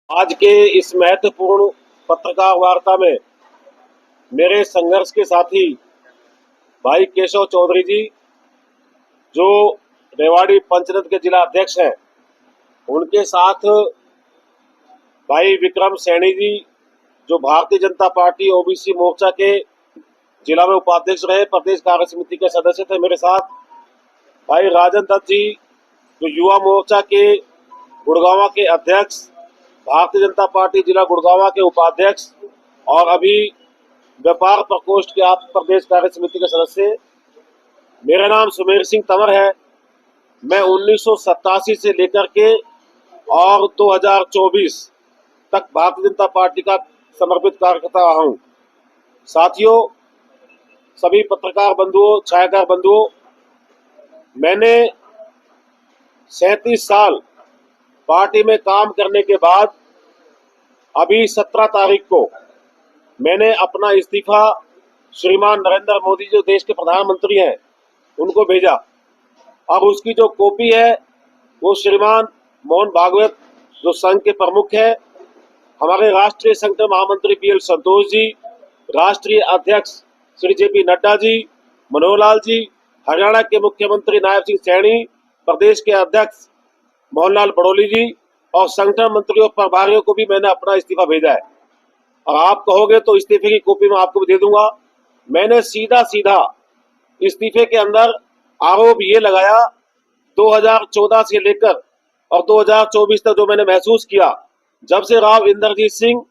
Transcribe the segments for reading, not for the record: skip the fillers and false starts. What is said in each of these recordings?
आज के इस महत्वपूर्ण पत्रकार वार्ता में मेरे संघर्ष के साथी भाई केशव चौधरी जी, जो रेवाड़ी पंचायत के जिला अध्यक्ष हैं, उनके साथ भाई विक्रम सैनी जी, जो भारतीय जनता पार्टी ओबीसी मोर्चा के जिला में उपाध्यक्ष रहे, प्रदेश कार्य समिति के सदस्य थे। मेरे साथ भाई राजन दत्त जी, जो युवा मोर्चा के गुड़गांव के अध्यक्ष, भारतीय जनता पार्टी जिला गुड़गांव के उपाध्यक्ष और अभी व्यापार प्रकोष्ठ के आप प्रदेश कार्य समिति के सदस्य। मेरा नाम सुमेर सिंह तंवर है। मैं 1987 से लेकर के और 2024 तक भारतीय जनता पार्टी का समर्पित कार्यकर्ता रहा हूँ। साथियों, सभी पत्रकार बंधुओं, छायाकार बंधुओं, मैंने 37 साल पार्टी में काम करने के बाद अभी 17 तारीख को मैंने अपना इस्तीफा श्रीमान नरेंद्र मोदी, जो देश के प्रधानमंत्री हैं, उनको भेजा। अब उसकी जो कॉपी है वो श्रीमान मोहन भागवत, जो संघ के प्रमुख है, हमारे राष्ट्रीय संगठन महामंत्री PL संतोष जी, राष्ट्रीय अध्यक्ष श्री JP नड्डा जी, मनोहर लाल जी, हरियाणा के मुख्यमंत्री नायब सिंह सैनी, प्रदेश के अध्यक्ष मोहनलाल बड़ोली जी और संगठन मंत्रियों प्रभारियों को भी मैंने अपना इस्तीफा भेजा है। और आप कहोगे तो इस्तीफे की कॉपी मैं आपको भी दे दूंगा। मैंने सीधा सीधा इस्तीफे के अंदर आरोप ये लगाया, 2014 से लेकर और 2024 तक जो मैंने महसूस किया, जब से राव इंद्रजीत सिंह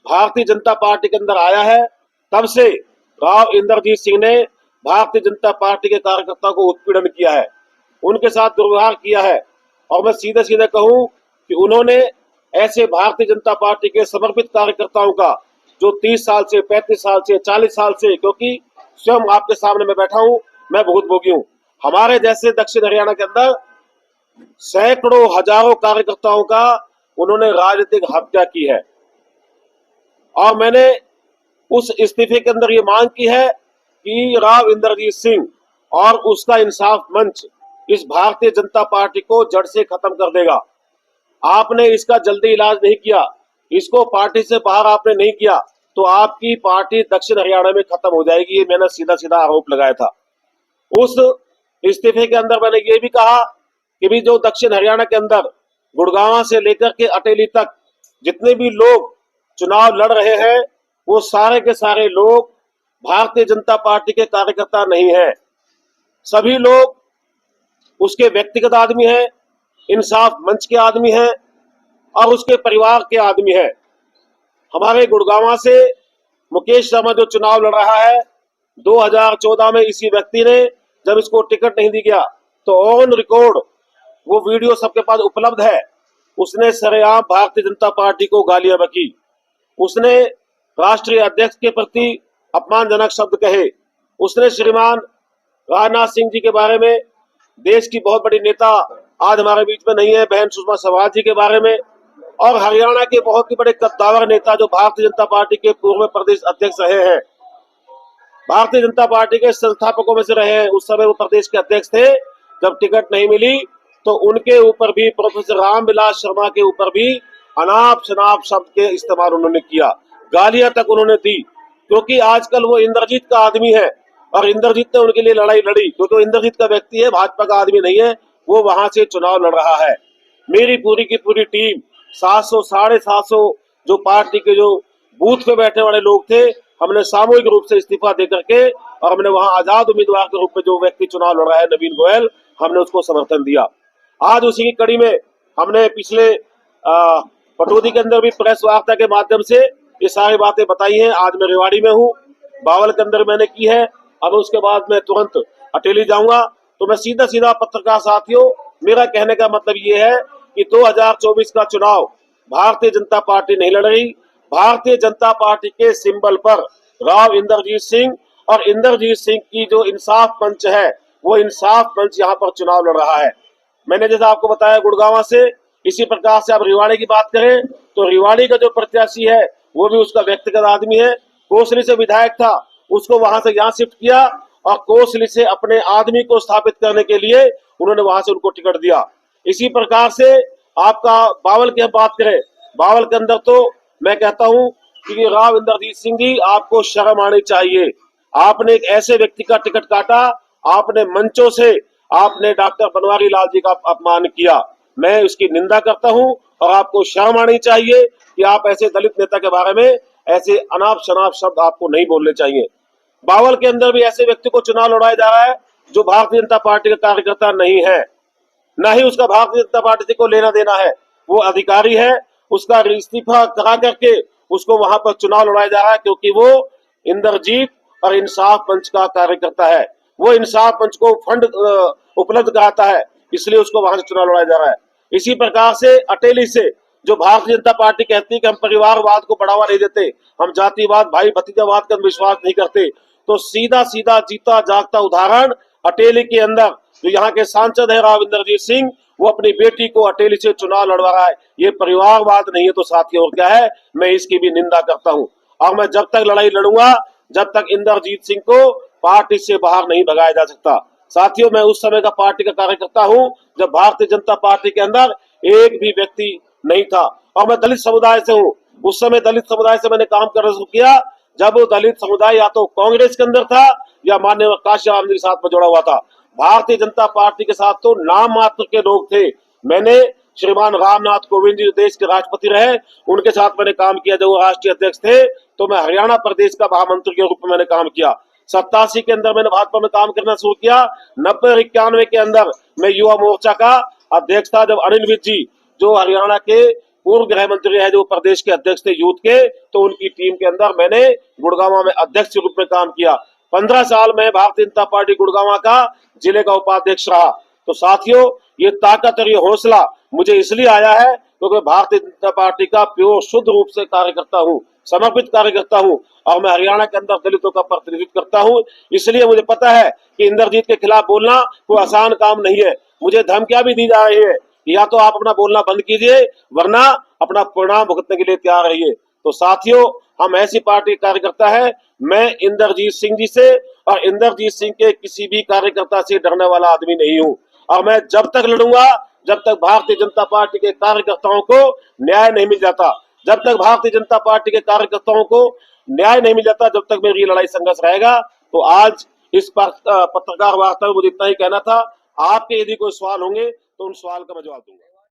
भारतीय जनता पार्टी के अंदर आया है, तब से राव इंद्रजीत सिंह ने भारतीय जनता पार्टी के कार्यकर्ताओं को उत्पीड़न किया है, उनके साथ दुर्व्यवहार किया है। और मैं सीधे सीधे कहूं कि उन्होंने ऐसे भारतीय जनता पार्टी के समर्पित कार्यकर्ताओं का, जो 30 साल से, 35 साल से, 40 साल से, क्योंकि स्वयं आपके सामने मैं बैठा हूं, मैं भुगतभोगी हूं, हमारे जैसे दक्षिण हरियाणा के अंदर सैकड़ों हजारों कार्यकर्ताओं का उन्होंने राजनीतिक हत्या की है। और मैंने उस इस्तीफे के अंदर ये मांग की है कि राव इंद्रजीत सिंह और उसका इंसाफ मंच इस भारतीय जनता पार्टी को जड़ से खत्म कर देगा। आपने इसका जल्दी इलाज नहीं किया, इसको पार्टी से बाहर आपने नहीं किया, तो आपकी पार्टी दक्षिण हरियाणा में खत्म हो जाएगी। ये मैंने सीधा सीधा आरोप लगाया था। उस इस्तीफे के अंदर मैंने ये भी कहा कि भी जो दक्षिण हरियाणा के अंदर गुड़गांव से लेकर के अटेली तक जितने भी लोग चुनाव लड़ रहे हैं, वो सारे के सारे लोग भारतीय जनता पार्टी के कार्यकर्ता नहीं है। सभी लोग उसके व्यक्तिगत आदमी हैं, इंसाफ मंच के आदमी हैं और उसके परिवार के आदमी हैं। हमारे गुड़गांव से मुकेश शर्मा जो चुनाव लड़ रहा है, 2014 में इसी व्यक्ति ने, जब इसको टिकट नहीं दिया गया, तो ऑन रिकॉर्ड वो वीडियो सबके पास उपलब्ध है, उसने सरेआम भारतीय जनता पार्टी को गालियां बकी, उसने राष्ट्रीय अध्यक्ष के प्रति अपमानजनक शब्द कहे, उसने श्रीमान राजनाथ सिंह जी के बारे में, देश की बहुत बड़ी नेता आज हमारे बीच में नहीं है, बहन सुषमा स्वराज जी के बारे में, और हरियाणा के बहुत ही बड़े कद्दावर नेता जो भारतीय जनता पार्टी के पूर्व प्रदेश अध्यक्ष रहे हैं, भारतीय जनता पार्टी के संस्थापकों में से रहे हैं, उस समय वो प्रदेश के अध्यक्ष थे। जब टिकट नहीं मिली तो उनके ऊपर भी, प्रोफेसर रामविलास शर्मा के ऊपर भी अनाप शनाप शब्द के इस्तेमाल उन्होंने किया, गालियां तक उन्होंने दी, क्योंकि आजकल वो इंद्रजीत का आदमी है और इंद्रजीत ने उनके लिए लड़ाई लड़ी, क्योंकि इंद्रजीत का व्यक्ति है, भाजपा का आदमी नहीं है, वो वहां से चुनाव लड़ रहा है। मेरी पूरी की पूरी टीम 700 750 जो पार्टी के जो बूथ पे बैठने वाले लोग थे, हमने सामूहिक रूप से इस्तीफा दे करके, और हमने वहां आजाद उम्मीदवार के रूप में जो व्यक्ति चुनाव लड़ रहा है, नवीन गोयल, हमने उसको समर्थन दिया। आज उसी की कड़ी में हमने पिछले पटौदी के अंदर भी प्रेस वार्ता के माध्यम से ये सारी बातें बताई हैं। आज मैं रेवाड़ी में हूँ, बावल के अंदर मैंने की है, अब उसके बाद मैं तुरंत अटेली जाऊंगा। तो मैं सीधा सीधा पत्रकार साथियों, मेरा कहने का मतलब ये है कि 2024 का चुनाव भारतीय जनता पार्टी नहीं लड़ रही। भारतीय जनता पार्टी के सिंबल पर राव इंद्रजीत सिंह और इंद्रजीत सिंह की जो इंसाफ मंच है, वो इंसाफ मंच यहाँ पर चुनाव लड़ रहा है। मैंने जैसा आपको बताया गुड़गांव से, इसी प्रकार से आप रेवाड़ी की बात करें तो रेवाड़ी का जो प्रत्याशी है वो भी उसका व्यक्तिगत आदमी है। कोसली से विधायक था, उसको वहां से यहाँ शिफ्ट किया और कोसली से अपने आदमी को स्थापित करने के लिए उन्होंने वहां से उनको टिकट दिया। इसी प्रकार से आपका बावल की हम बात करें बावल के अंदर तो मैं कहता हूं कि राव इंद्रजीत सिंह जी, आपको शर्म आनी चाहिए। आपने एक ऐसे व्यक्ति का टिकट काटा, आपने मंचों से आपने डॉक्टर बनवारी लाल जी का अपमान किया। मैं उसकी निंदा करता हूं और आपको शर्म आनी चाहिए कि आप ऐसे दलित नेता के बारे में ऐसे अनाप शनाप शब्द आपको नहीं बोलने चाहिए। बावल के अंदर भी ऐसे व्यक्ति को चुनाव लड़ाया जा रहा है जो भारतीय जनता पार्टी का कार्यकर्ता नहीं है, न ही उसका भारतीय जनता पार्टी से को लेना देना है। वो अधिकारी है, उसका इस्तीफा करा करके उसको वहां पर चुनाव लड़ाया जा रहा है, क्योंकि वो इंद्रजीत और इंसाफ मंच का कार्यकर्ता है। वो इंसाफ मंच को फंड उपलब्ध कराता है, इसलिए उसको वहां से चुनाव लड़ाया जा रहा है। इसी प्रकार से अटेली से जो भारतीय जनता पार्टी कहती है कि हम परिवारवाद को बढ़ावा नहीं देते, हम जातिवाद भाई भतीजावाद का विश्वास नहीं करते, तो सीधा सीधा जीता जागता उदाहरण अटेली के अंदर जो यहाँ के सांसद है राव इंद्रजीत सिंह, वो अपनी बेटी को अटेली से चुनाव लड़वा रहा है। ये परिवारवाद नहीं है तो साथियों और क्या है, मैं इसकी भी निंदा करता हूँ। और मैं जब तक लड़ाई लड़ूंगा जब तक इंद्रजीत सिंह को पार्टी से बाहर नहीं भगाया जा सकता। साथियों, मैं उस समय का पार्टी का कार्यकर्ता हूँ जब भारतीय जनता पार्टी के अंदर एक भी व्यक्ति नहीं था, और मैं दलित समुदाय से हूँ। उस समय दलित समुदाय से मैंने काम करना शुरू किया जब वो दलित समुदाय या तो कांग्रेस के अंदर था या माननीय काशीराम जी के साथ में जुड़ा हुआ था। भारतीय जनता पार्टी के साथ तो नाम मात्र के लोग थे। मैंने श्रीमान रामनाथ कोविंद जी देश के राष्ट्रपति रहे, उनके साथ मैंने काम किया। जब वो राष्ट्रीय अध्यक्ष थे तो मैं हरियाणा प्रदेश का महामंत्री के रूप में मैंने काम किया। 87 के अंदर मैंने भाजपा में काम करना शुरू किया। 90-91 के अंदर मैं युवा मोर्चा का अध्यक्ष था, जब अनिल विज जी जो हरियाणा के पूर्व गृह मंत्री है, जो प्रदेश के अध्यक्ष थे यूथ के, तो उनकी टीम के अंदर मैंने गुड़गांव में अध्यक्ष के रूप में काम किया। 15 साल में भारतीय जनता पार्टी गुड़गांव का जिले का उपाध्यक्ष रहा। तो साथियों, ये ताकत और ये हौसला मुझे इसलिए आया है क्योंकि भारतीय जनता पार्टी का प्योर शुद्ध रूप से कार्यकर्ता हूँ, समर्पित कार्यकर्ता हूँ, और मैं हरियाणा के अंदर दलितों का प्रतिनिधित्व करता हूँ। इसलिए मुझे पता है कि इंद्रजीत के खिलाफ बोलना कोई आसान काम नहीं है। मुझे धमकियां भी दी जा रही है, या तो आप अपना बोलना बंद कीजिए वरना अपना परिणाम भुगतने के लिए तैयार रहिए। तो साथियों, हम ऐसी पार्टी कार्यकर्ता है, मैं इंद्रजीत सिंह जी से और इंद्रजीत सिंह के किसी भी कार्यकर्ता से डरने वाला आदमी नहीं हूं। और मैं जब तक लड़ूंगा जब तक भारतीय जनता पार्टी के कार्यकर्ताओं को न्याय नहीं मिल जाता, जब तक भारतीय जनता पार्टी के कार्यकर्ताओं को न्याय नहीं मिल जाता, जब तक मेरी लड़ाई संघर्ष रहेगा। तो आज इस पत्रकार वार्ता में मुझे इतना ही कहना था। आपके यदि कोई सवाल होंगे तो उन सवाल का मैं जवाब दूंगा।